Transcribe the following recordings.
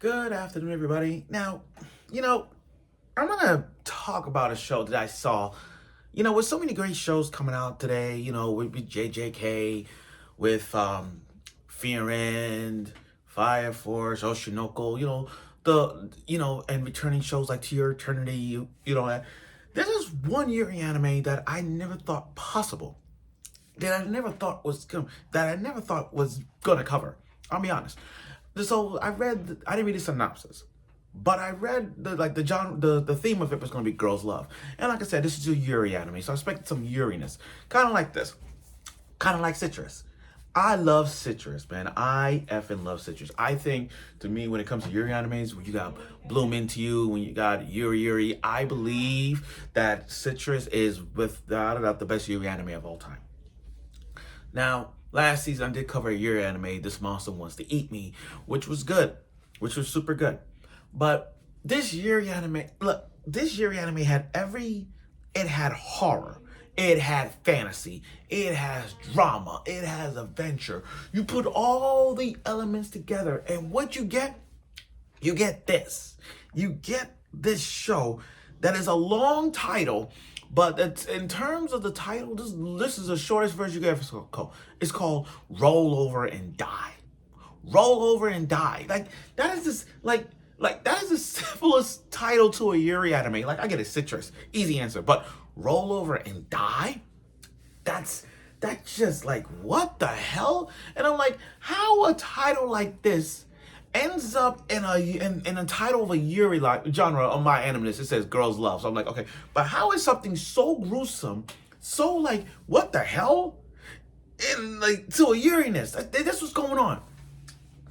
Good afternoon, everybody. Now, you know, I'm gonna talk about a show that I saw. With so many great shows coming out today, with JJK, with Fear End, Fire Force, Oshinoko, and returning shows like To Your Eternity, this is one year anime that I never thought possible. That I never thought was gonna cover. I'll be honest. So I didn't read the synopsis, but I read the theme of it was gonna be girls' love, and like I said, this is a Yuri anime, so I expected some Yuriness, kind of like this, kind of like Citrus. I love Citrus, man. I effing love Citrus. I think, to me, when it comes to Yuri animes, when you got Bloom Into You, when you got Yuri, I believe that Citrus is without a doubt the best Yuri anime of all time. Now, last season I did cover a year anime, This Monster Wants to Eat Me, which was good, which was super good. But this year anime, it had horror, it had fantasy, it has drama, it has adventure. You put all the elements together, and what you get this. You get this show that is a long title, but in terms of the title, this is the shortest version you can ever call. It's called Roll Over and Die. Roll Over and Die. That is the simplest title to a Yuri anime. I get it, Citrus, easy answer, but Roll Over and Die? That's just what the hell? And I'm like, how a title like this ends up in a title of a Yuri genre on my anime list. It says girls love. So I'm like, okay, but how is something so gruesome, so what the hell? In to a Yuri-ness. That's what's going on.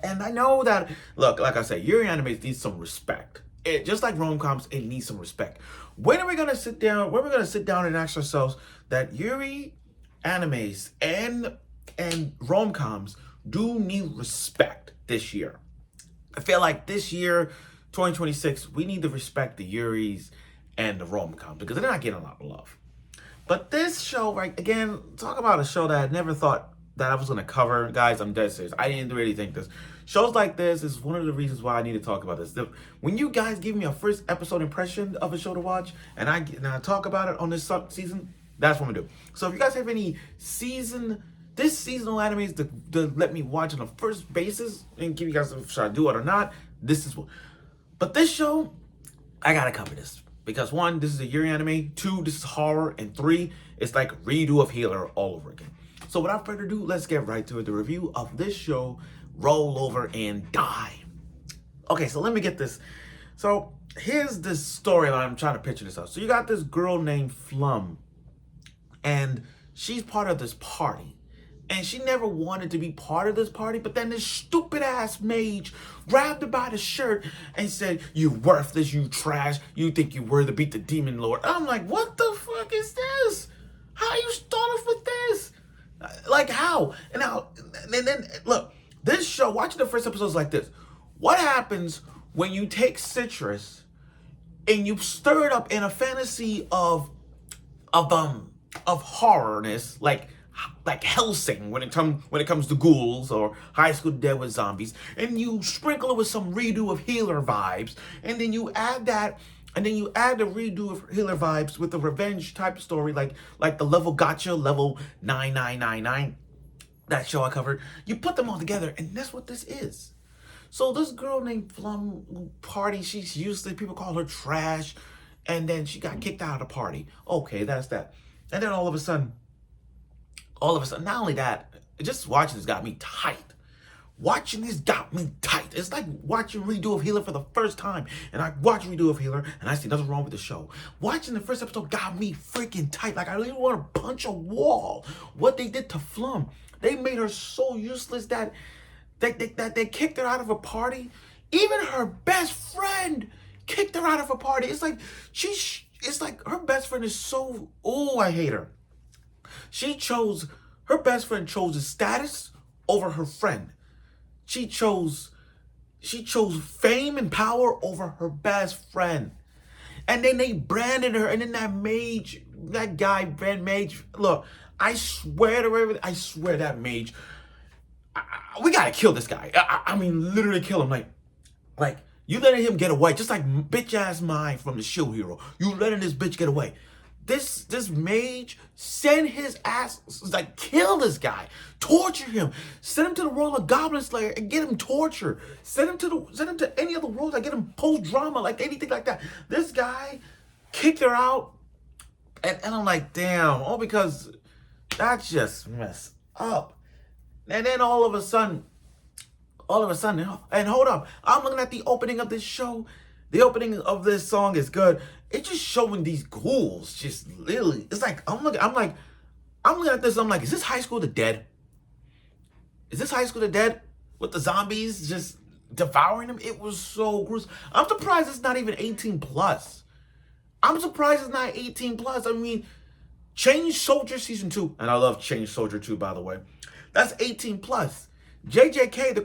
And I know that, look, like I said, Yuri animes need some respect. Just like rom-coms, it needs some respect. When are we gonna sit down? When are we gonna sit down and ask ourselves that Yuri animes and rom-coms do need respect this year? I feel like this year, 2026, we need to respect the Yuris and the rom-coms because they're not getting a lot of love. But this show, again, talk about a show that I never thought that I was going to cover. Guys, I'm dead serious. I didn't really think this. Shows like this is one of the reasons why I need to talk about this. When you guys give me a first episode impression of a show to watch, and I talk about it on this season, that's what I'm going to do. So if you guys have any seasonal animes to let me watch on a first basis and give you guys a shot, do it or not, this is what. But this show, I gotta cover this because 1, this is a Yuri anime. 2, this is horror, and 3, it's like redo of Healer all over again. So without further ado, let's get right to it. The review of this show, Roll Over and Die. Okay, so let me get this. So here's this storyline. I'm trying to picture this out. So you got this girl named Flum, and she's part of this party. And she never wanted to be part of this party, but then this stupid ass mage grabbed her by the shirt and said, "You worthless, you trash, you think you were to beat the demon lord." I'm like, what the fuck is this? How you start off with this? How? And then look, this show, watching the first episodes like this. What happens when you take Citrus and you stir it up in a fantasy of horrorness, like Hellsing when it comes to ghouls or High School Dead with zombies, and you sprinkle it with some redo of Healer vibes, and then you add that, and then you add the redo of Healer vibes with the revenge type story, like the level Gotcha, level 9999, that show I covered. You put them all together, and that's what this is. So this girl named Flum party, she's useless. People call her trash, and then she got kicked out of the party. Okay, that's that. And then all of a sudden, not only that, just watching this got me tight. It's like watching redo of Healer for the first time. And I watch redo of Healer, and I see nothing wrong with the show. Watching the first episode got me freaking tight. I really want to punch a wall. What they did to Flum, they made her so useless that they kicked her out of a party. Even her best friend kicked her out of a party. It's like her best friend is so, I hate her. Her best friend chose the status over her friend. She chose fame and power over her best friend. And then they branded her, and then that guy, Brand Mage, look, I swear that Mage, we gotta kill this guy. I mean, literally kill him. Like, you letting him get away, just like bitch ass Mai from the Shield Hero. You letting this bitch get away. This mage send his ass, like, kill this guy, torture him, send him to the world of Goblin Slayer and get him tortured. Send him to any other world, like get him post drama, like anything like that. This guy kicked her out, and I'm like, damn, all because that's just messed up. And then all of a sudden, and hold up, I'm looking at the opening of this show. The opening of this song is good. It's just showing these ghouls, just literally. It's like I'm looking at this. I'm like, is this High School of the Dead? Is this High School of the Dead with the zombies just devouring them? It was so gruesome. I'm surprised it's not even 18 plus. I'm surprised it's not 18 plus. I mean, Change Soldier Season 2, and I love Change Soldier 2, by the way. That's 18 plus. JJK, the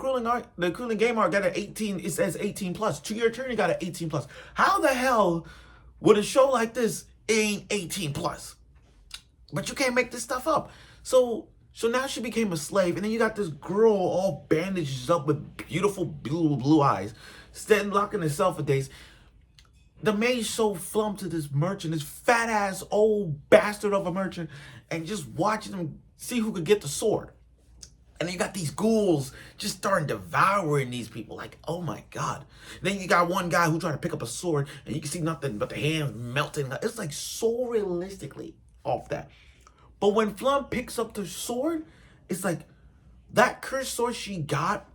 cooling game art got an 18, it says 18 plus. To Your Eternity got an 18 plus. How the hell would a show like this ain't 18 plus? But you can't make this stuff up. So now she became a slave, and then you got this girl all bandaged up with beautiful blue eyes, standing locking herself for days. The mage sold Flum to this merchant, this fat ass old bastard of a merchant, and just watching him see who could get the sword. And then you got these ghouls just starting devouring these people. Like, oh my God. And then you got one guy who trying to pick up a sword, and you can see nothing but the hands melting. It's like so realistically off that. But when Flum picks up the sword, it's like that cursed sword she got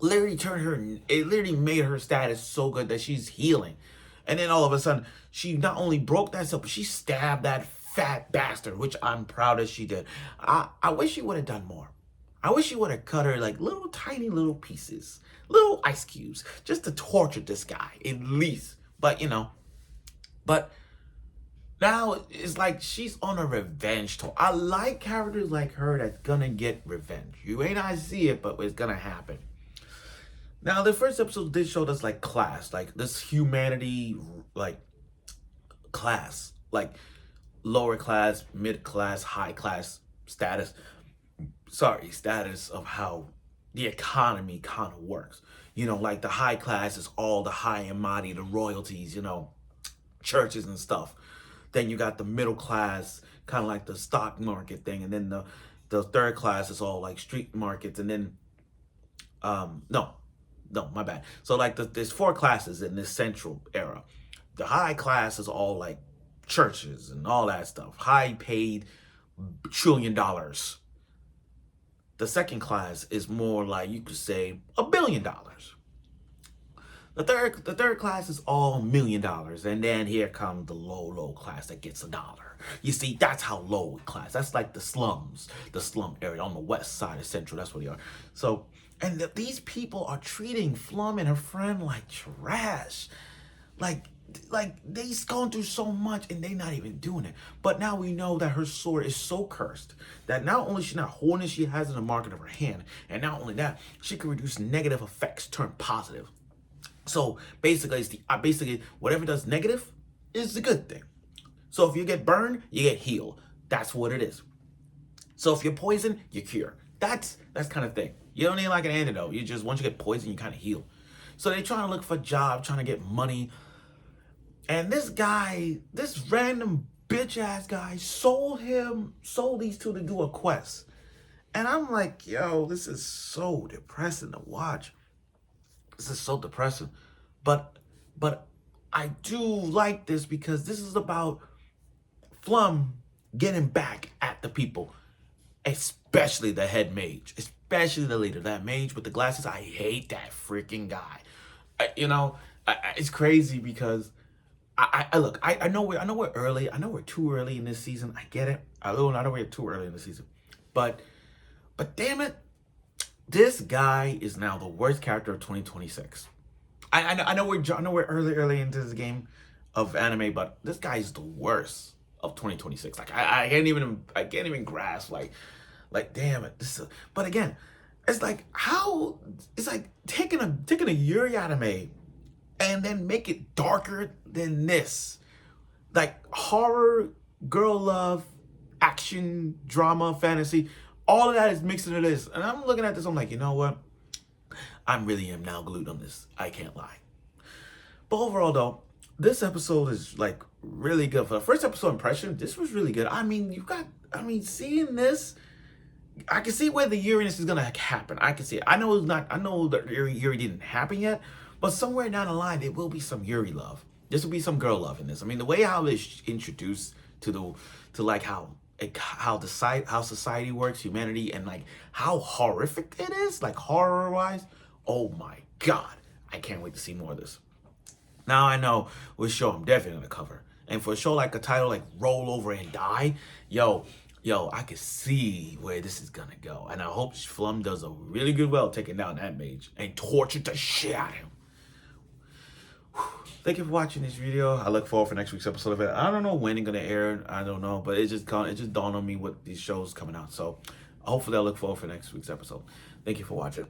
literally literally made her status so good that she's healing. And then all of a sudden, she not only broke that stuff, but she stabbed that fat bastard, which I'm proud that she did. I wish she would have done more. I wish she would have cut her like little tiny little pieces, little ice cubes, just to torture this guy, at least. But, but now it's like she's on a revenge tour. I like characters like her that's gonna get revenge. You may not see it, but it's gonna happen. Now, the first episode did show us like class, like this humanity, like class, like lower class, mid class, high class status. Status of how the economy kind of works. Like the high class is all the high and mighty, the royalties, churches and stuff. Then you got the middle class, kind of like the stock market thing. And then the third class is all like street markets. And then, no, my bad. So like there's 4 classes in this central era. The high class is all like churches and all that stuff. High paid $1 trillion. The second class is more like, you could say, $1 billion. The third class is all $1 million. And then here comes the low class that gets $1. You see, that's how low class. That's like the slums, the slum area on the west side of Central. That's where they are. So, and these people are treating Flum and her friend like trash. Like they've gone through so much and they're not even doing it. But now we know that her sword is so cursed that not only she's not holding it, she has it in the market of her hand. And not only that, she can reduce negative effects, turn positive. So basically, it's whatever does negative is the good thing. So if you get burned, you get healed. That's what it is. So if you're poisoned, you cure. That's kind of thing. You don't need like an antidote. You just, once you get poisoned, you kind of heal. So they're trying to look for a job, trying to get money. And this guy, this random bitch ass guy, sold these two to do a quest. And I'm like, yo, this is so depressing to watch. This is so depressing. But I do like this because this is about Flum getting back at the people, especially the head mage, especially the leader, that mage with the glasses. I hate that freaking guy. It's crazy because I know we're early. I know we're too early in this season. I get it. I know we're too early in the season, but damn it, this guy is now the worst character of 2026. I know we're early into this game of anime, but this guy is the worst of 2026. Like I can't even grasp like damn it. But again, it's like taking a Yuri anime and then make it darker than this. Like horror, girl love, action, drama, fantasy, all of that is mixed into this. And I'm looking at this, I'm like, you know what? I really am now glued on this. I can't lie. But overall, though, this episode is like really good. For the first episode impression, this was really good. I mean, seeing this, I can see where the Uranus is gonna happen. I can see it. I know it's not. I know that Yuri didn't happen yet, but somewhere down the line there will be some Yuri love. This will be some girl love in this. I mean, the way how it's introduced to like how society works, humanity, and like how horrific it is, like horror wise. Oh my god, I can't wait to see more of this. Now I know which show I'm definitely gonna cover. And for a show like a title like Roll Over and Die, I can see where this is gonna go. And I hope Flum does a really good well taking down that mage and tortured the shit out of him. Thank you for watching this video. I look forward for next week's episode of it. I don't know when it's gonna air. I don't know, but it just dawned on me what these shows coming out. So hopefully I look forward for next week's episode. Thank you for watching.